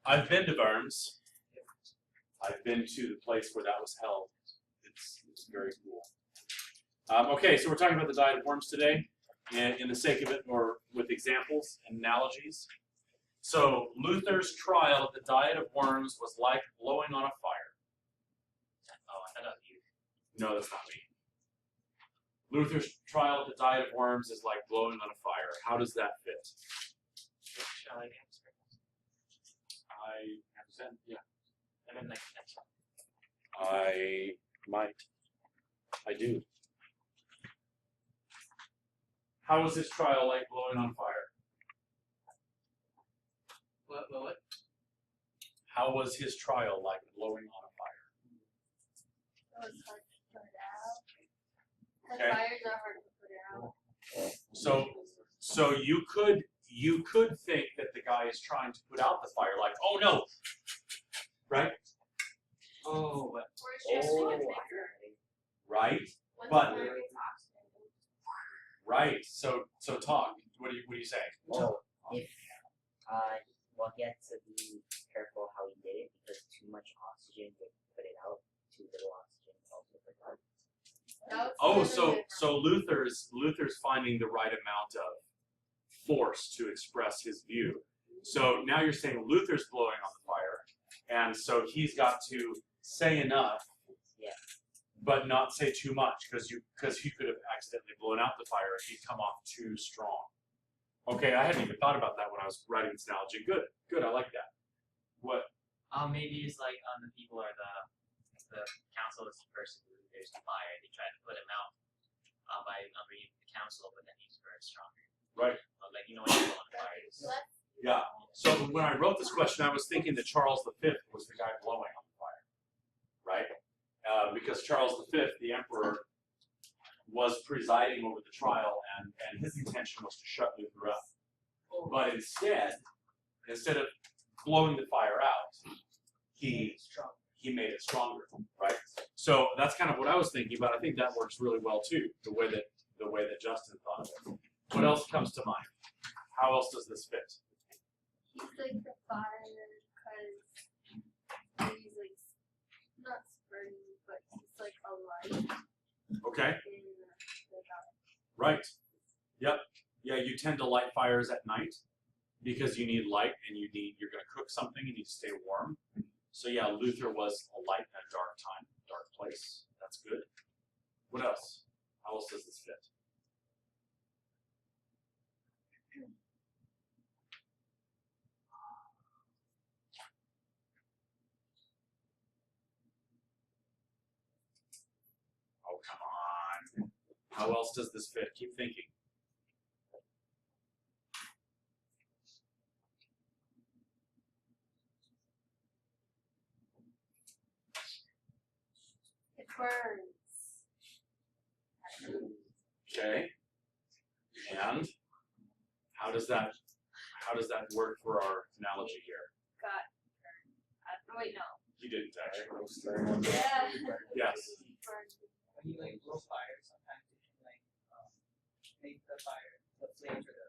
I've been to Worms. I've been to the place where that was held. It's very cool. Okay, so we're talking about the Diet of Worms today, and in the sake of it, or with examples and analogies. So Luther's trial at the Diet of Worms was like blowing on a fire. Oh, I thought that was you. No, that's not me. Luther's trial at the Diet of Worms is like blowing on a fire. How does that fit? Shall I answer? I understand. Yeah. And then like next one. I might. I do. How was his trial like blowing on fire? What? How was his trial like blowing on a fire? It was hard to put out. The Okay. fires are hard to put out. So you could think that the guy is trying to put out the fire, like, oh no, right? Oh, but Or it's just like a bigger. Right, Once but- the fire gets oxygen. right. So talk. What do you say? Well, if well, he had to be careful how he did it because too much oxygen would put it out. Too little oxygen would also put it out. That was Oh, really so Luther's finding the right amount of force to express his view. So now you're saying Luther's blowing on the fire, and so he's got to say enough, Yeah. but not say too much, because he could have accidentally blown out the fire if he'd come off too strong. Okay, I hadn't even thought about that when I was writing this analogy. Good, I like that. What? maybe it's like the people are the council is the person who there's the fire. They try to put him out by underneath the council, but then he's very stronger. Right. Like what you on fire is. Yeah. So when I wrote this question, I was thinking that Charles V was the guy blowing on the fire, right? Because Charles V, the emperor, was presiding over the trial, and his intention was to shut Luther up. But instead of blowing the fire out, he made it stronger, right? So that's kind of what I was thinking, but I think that works really well too, the way that Justin thought of it. What else comes to mind? How else does this fit? He's like the fire because he's like not spreading, but he's like a light Okay. in the dark. Right. Yep. Yeah, you tend to light fires at night because you need light and you're going to cook something, you need to stay warm. So yeah, Luther was a light in a dark time, dark place. That's good. What else? How else does this fit? Oh, come on. How else does this fit? Keep thinking. It burns. Okay. And how does that work for our analogy here? Got burned. Wait, no. You didn't actually. Yeah. Yes. Burned. When you like blow fire, sometimes you can like make the fire, the flames or the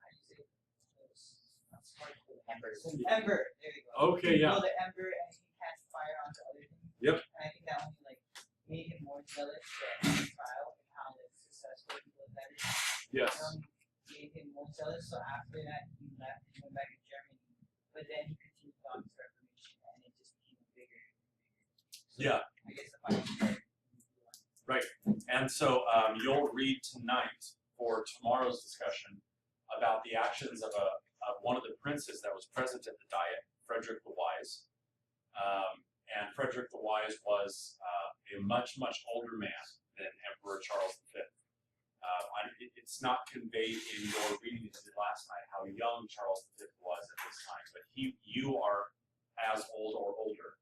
how do you say those Embers. ember. There you go. Okay, You yeah. blow the ember and he cast fire onto other things. Yep. And I think that only like made him more jealous of the trial and how like successful he was at it. Yes. Made him more jealous. So after that, he left and went back to Germany. But then he continued on his Reformation, and it just became bigger and bigger. So Yeah. I guess the fire started. Right. And so you'll read tonight for tomorrow's discussion about the actions of one of the princes that was present at the Diet, Frederick the Wise. And Frederick the Wise was a much older man than Emperor Charles V. It's not conveyed in your reading that you did last night how young Charles V was at this time, but you are as old or older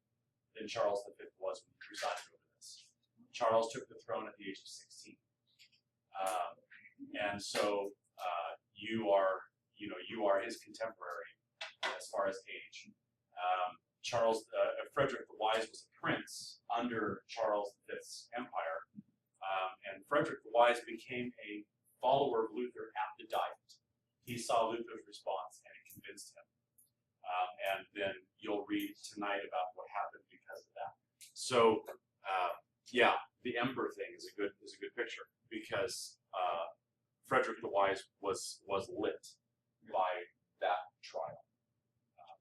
than Charles V was when he presided over this. Charles took the throne at the age of 16, and so you are his contemporary as far as age. Frederick the Wise was a prince under Charles V's empire, and Frederick the Wise became a follower of Luther at the Diet. He saw Luther's response and it convinced him. And then you'll read tonight about what happened because of that. So, yeah, the ember thing is a good picture because Frederick the Wise was lit by that trial.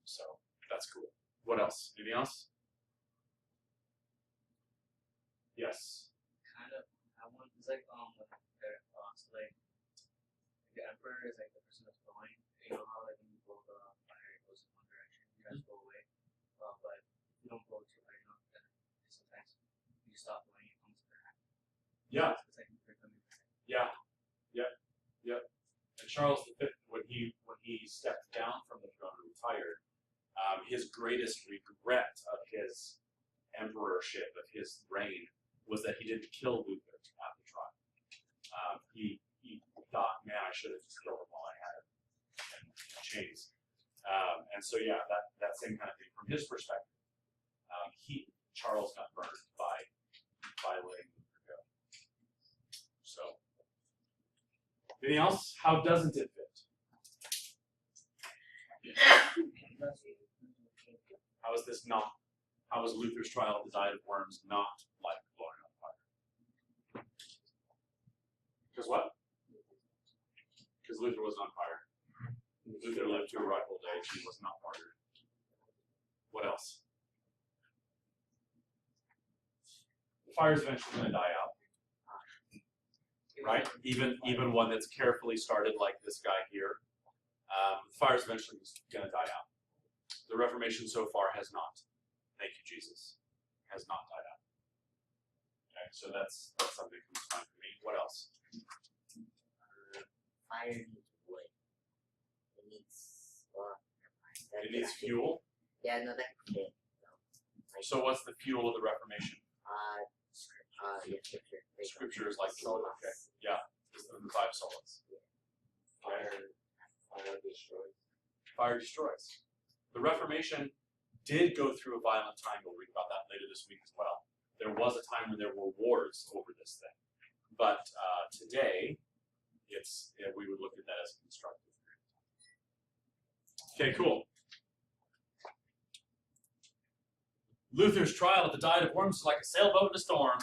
So that's cool. What else? Anything else? Yes. Kind of. I want. It's like so like the emperor is like the person that's blowing. You know how like when you blow the fire, it goes in one direction, you guys go away. But if you don't blow too hard enough, then sometimes you stop blowing, it comes back. Yeah. It's like they're coming back. Yeah. Yep. And Charles V, when he stepped down from the throne and retired, his greatest regret of his emperorship, of his reign, was that he didn't kill Luther at the trial. He thought, man, I should have just killed him while I had him in chains. And so, yeah, that same kind of thing from his perspective. Charles got burned by letting Luther go. So, anything else? How doesn't it fit? How is this not? How is Luther's trial of the Diet of Worms not like blowing on fire? Because what? Because Luther was on fire. Luther lived to a ripe old age. He was not martyred. What else? The fire's eventually going to die out, right? Even one that's carefully started, like this guy here. The fire's eventually going to die out. The Reformation so far has not. Thank you, Jesus. Has not died out. Okay, so that's something that comes to mind for me. What else? Fire needs wood. It needs It needs fuel. Yeah, no, that could fit. So what's the fuel of the Reformation? Scripture. Scripture is like Solas. okay. Yeah, it's the 5 solas. Fire destroys. Fire destroys. The Reformation did go through a violent time. We'll read about that later this week as well. There was a time when there were wars over this thing, but today, we would look at that as constructive. Okay, cool. Luther's trial at the Diet of Worms is like a sailboat in a storm.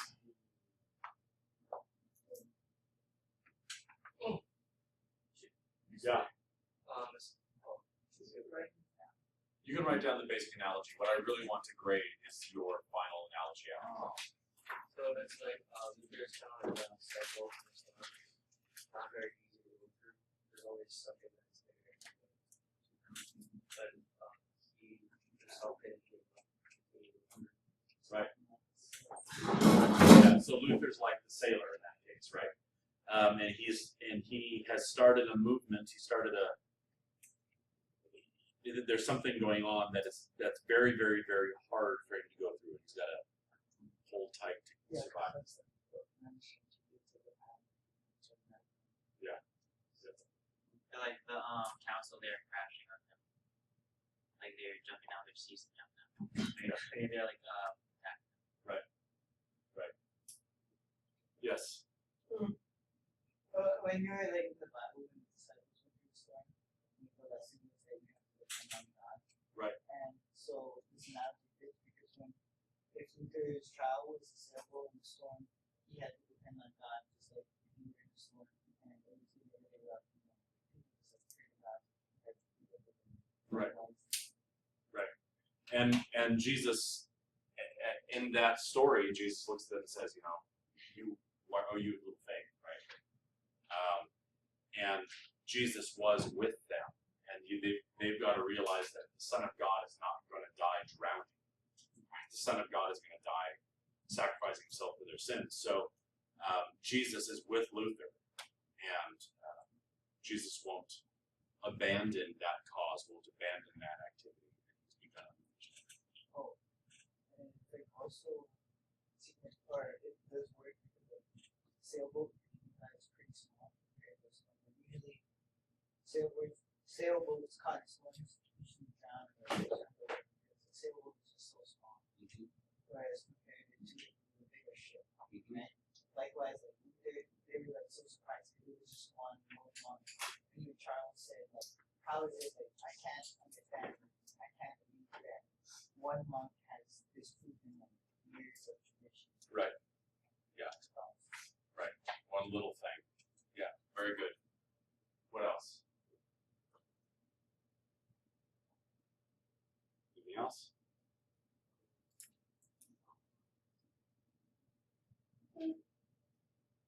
Yeah. You can write down the basic analogy. What I really want to grade is your final analogy out. So it's like Luther's kind of like a cycle. It's not very easy to go through. There's always something that's there. But he himself couldn't give up. Right. Yeah, so Luther's like the sailor in that case, right? And he has started a movement. He started there's something going on that's very, very, very hard for him to go through. He's got to hold tight to survive. Yeah. They're like the council, they're crashing on them. Like they're jumping out of their seats and jumping out. They're like attacking. Right. Yes. When you're like in the Bible, when the disciples went through the storm, the lesson was that you have to depend on God. Right. And so this analogy fits because if Luther's trial was a sailboat in the storm, he had to depend on God, just like he were in the storm, and it was the way they left. Right. And Jesus, in that story, Jesus looks at them and says, why are you little faith, right? And Jesus was with them, and they've got to realize that the Son of God is not going to die drowning. The Son of God is going to die sacrificing himself for their sins. So Jesus is with Luther, and Jesus won't abandon that cause, won't abandon that activity. Oh, and like also, or it does work because the sailboat is pretty small compared to storm. Usually, sailboats caught in storms usually drown or because the sailboat is just so small. Whereas compared to the bigger ship, right? Likewise, like they were like so surprised because it was just one moving on. And even Charles said, like, how is it like I can't understand, I can't believe one monk has disproven like years of tradition. Right. Yeah. One little thing. Yeah, very good. What else? Anything else?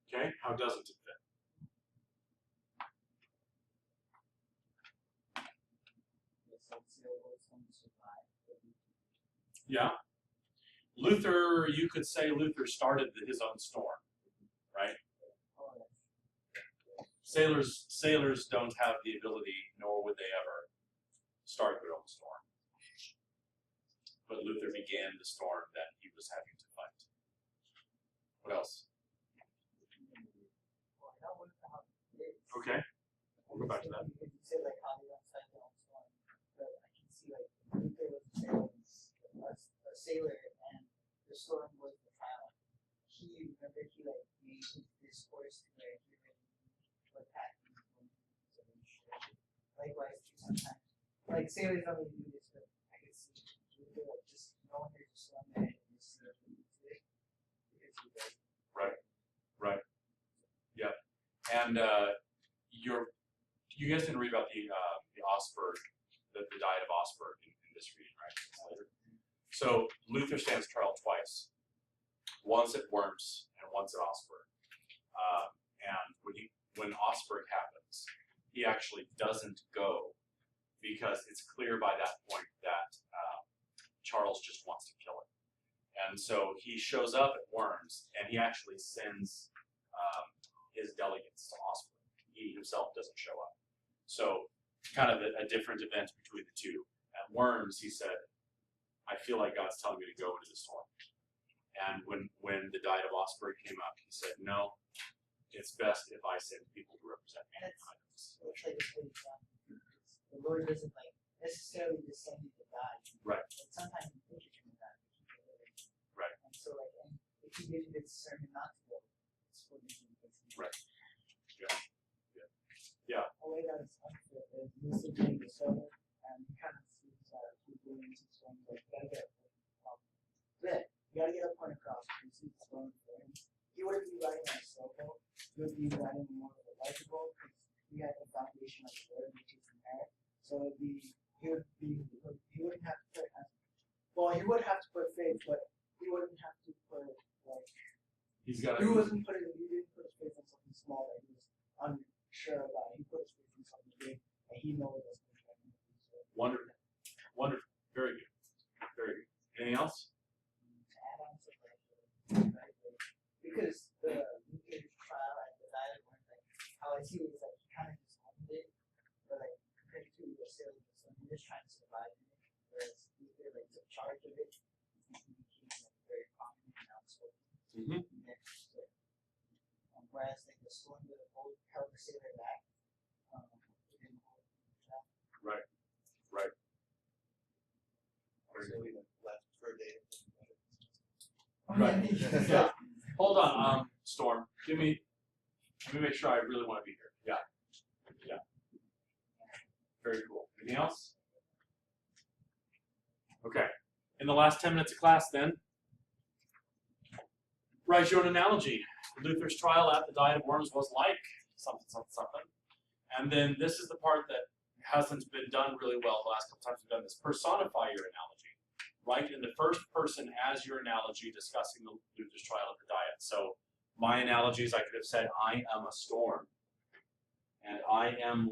Okay, how doesn't it fit? It's like sailboats don't survive. Yeah. Luther, you could say Luther started his own storm, right? Oh, that's Sailors don't have the ability, nor would they ever start their own storm. But Luther began the storm that he was having to fight. What else? well, I don't know how it is. Okay, we'll go back to that. You said like how they don't fight their own storm, but I can see like Luther was a sailor and the storm was the trial. He remember he like made his discourse to where he really knew what happened when he was in church. Likewise too sometimes. Like sailors don't really do this, but I can see Luther like just knowing there's a storm there and just see what he do it. Because he does. Right. Yep. And you guys didn't read about the Augsburg, the Diet of Augsburg in this reading, right? So Luther stands trial twice, once at Worms and once at Augsburg. And when Augsburg happens, he actually doesn't go because it's clear by that point that Charles just wants to kill him. And so he shows up at Worms and he actually sends his delegates to Augsburg. He himself doesn't show up. So kind of a different event between the two. At Worms, he said, I feel like God's telling me to go into the storm. And when the Diet of Augsburg came up, he said, no, it's best if I send people to represent me. And it's looks like it's really fun. The Lord doesn't like necessarily just send you to die. Right. But sometimes you think you're gonna die, but you can live. Right. And so like and if he gives you the discernment not to go, it's what you can do. Right. Yeah. A way that is unfair is Lucy being the solar and he kind of sees he's doing some swings like you gotta get a point across. But you gotta get a point across you see the swing for him. He wouldn't be riding on a sailboat, he would be riding more of a legible because he had the foundation of the word which is inherent. So he wouldn't have to put he would have to put faith, but he wouldn't have to put like He's got he didn't put his faith on something small that he was unsure about. He put his faith in something big and he knows that's going to happen. Wonderful. Very good. Anything else? To add on to right, because the Luther trial at the Diet of Worms, like how I see it is like he kind of just owned it, but like compared to the sailor, so he's just trying to survive in it, whereas Luther like took charge of it, and he became like very prominent and outspoken. Mm-hmm. Whereas like the storm would have held the sailor back, it didn't hold him back. Right. So we left for a day. Right. Yeah. Hold on, Storm. Let me make sure I really want to be here. Yeah. Very cool. Anything else? Okay. In the last 10 minutes of class then, write your own analogy. Luther's trial at the Diet of Worms was like something. And then this is the part that hasn't been done really well the last couple times we've done this. Personify your analogy. Write in the first person as your analogy discussing the Luther's trial at the Diet. So my analogies, I could have said, I am a storm. And I am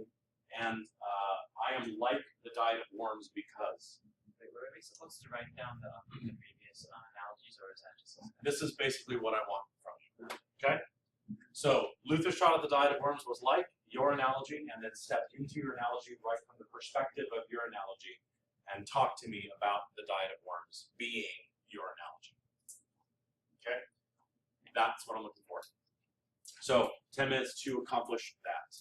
like the Diet of Worms because. Wait, were we supposed to write down the previous analogies, or is that just? This is basically what I want from you. Okay? So Luther's trial at the Diet of Worms was like your analogy, and then step into your analogy right from the perspective of your analogy and talk to me about the Diet of Worms being your analogy. Okay? That's what I'm looking for. So 10 minutes to accomplish that.